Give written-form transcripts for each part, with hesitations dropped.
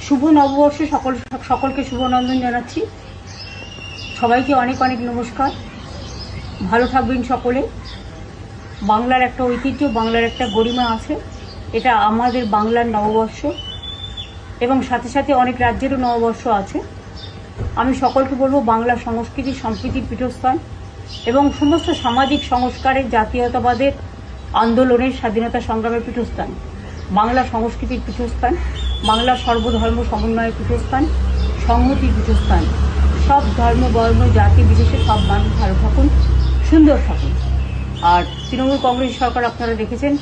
শুভ নববর্ষে সকলকে শুভ অভিনন্দন জানাচ্ছি। সবাইকে অনেক অনেক নমস্কার। ভালো থাকবেন সকলে। বাংলার একটা ঐতিহ্য, বাংলার একটা গরিমা আছে। এটা আমাদের বাংলার নববর্ষ এবং সাথে সাথে অনেক রাজ্যেরও নববর্ষ আছে। আমি সকলকে বলবো, বাংলা সংস্কৃতি সম্প্রীতির পীঠস্থান এবং সমস্ত সামাজিক সংস্কারের, জাতীয়তাবাদের আন্দোলনের, স্বাধীনতা সংগ্রামের পীঠস্থান, বাংলা সংস্কৃতির পীঠস্থান, বাংলা সর্বধর্ম সমন্বয়ের পীঠস্থান, সংহতির পীঠস্থান। সব ধর্ম, বর্ণ, জাতি বিশেষে সব মানুষ ভালো থাকুন, সুন্দর থাকুন। আর তৃণমূল কংগ্রেস সরকার আপনারা দেখেছেন,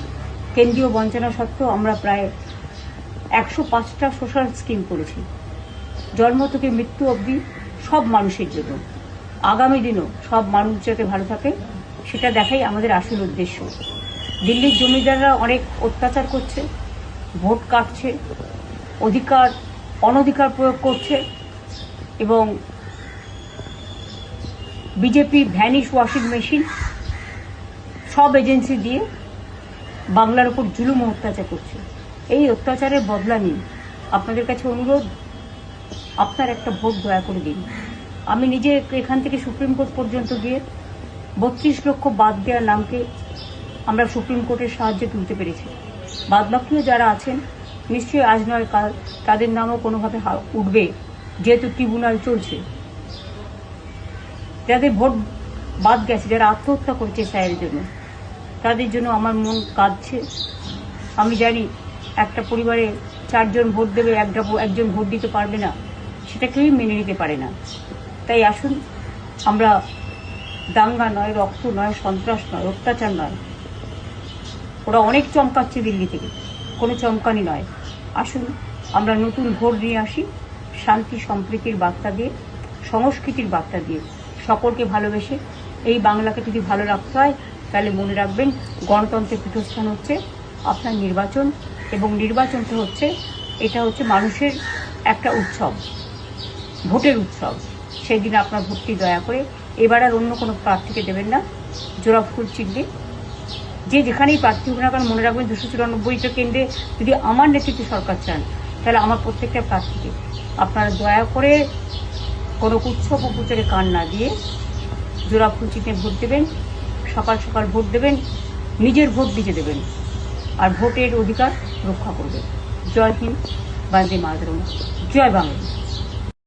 কেন্দ্রীয় বঞ্চনা সত্ত্বেও আমরা প্রায় 105টা সোশ্যাল স্কিম করেছি, জন্ম থেকে মৃত্যু অবধি সব মানুষের জন্য। আগামী দিনও সব মানুষ যাতে ভালো থাকে সেটা দেখাই আমাদের আসল উদ্দেশ্য। দিল্লির জমিদাররা অনেক অত্যাচার করছে, ভোট কাটছে, অনধিকার প্রয়োগ করছে এবং বিজেপি ভ্যানিশ ওয়াশিং মেশিন সব এজেন্সি দিয়ে বাংলার উপর জুলুম অত্যাচার করছে। এই অত্যাচারের বদলা নিন। আপনাদের কাছে অনুরোধ, আপনার একটা ভোট দয়া করে দিন। আমি নিজে এখান থেকে সুপ্রিম কোর্ট পর্যন্ত গিয়ে 32 লক্ষ বাদ দেওয়ার নামকে আমরা সুপ্রিম কোর্টের সাহায্যে তুলতে পেরেছি। বাদবাকিও যারা আছেন, নিশ্চয়ই আজ নয় কাল তাদের নামও কোনোভাবে উঠবে, যেহেতু ট্রিব্যুনাল চলছে। যাদের ভোট বাদ গেছে, যারা আত্মহত্যা করেছে স্যারের জন্য, তাদের জন্য আমার মন কাঁদছে। আমি জানি একটা পরিবারে 4 জন ভোট দেবে, একজন ভোট দিতে পারবে না, সেটা কেউই মেনে নিতে পারে না। তাই আসুন, আমরা দাঙ্গা নয়, রক্ত নয়, সন্ত্রাস নয়, অত্যাচার নয়, ওরা অনেক চমকাচ্ছে দিল্লি থেকে, কোনো চমকানি নয়। আসুন আমরা নতুন ভোট নিয়ে আসি, শান্তি সম্প্রীতির বার্তা দিয়ে, সংস্কৃতির বার্তা দিয়ে, সকলকে ভালোবেসে। এই বাংলাকে যদি ভালো রাখতে হয় তাহলে মনে রাখবেন, গণতন্ত্রের পীঠস্থান হচ্ছে আপনার নির্বাচন, এবং নির্বাচনটা হচ্ছে, এটা হচ্ছে মানুষের একটা উৎসব, ভোটের উৎসব। সেই দিন আপনার ভোটটি দয়া করে এবার আর অন্য কোনো প্রার্থীকে দেবেন না। জোড়া ফুল চিহ্নে যে যেখানেই প্রার্থী হোক না কারণ, মনে রাখবেন 294টা কেন্দ্রে যদি আমার নেতৃত্বে সরকার চান, তাহলে আমার প্রত্যেকটা প্রার্থীকে আপনারা দয়া করে কোনো উৎসব উপচারে কান না দিয়ে জোড়া ফুল চিহ্নে ভোট দেবেন। সকাল সকাল ভোট দেবেন, নিজের ভোট নিজে দেবেন, আর ভোটের অধিকার রক্ষা করবেন। জয় হিন্দ, বন্দে মাতরম, জয় বাংলা।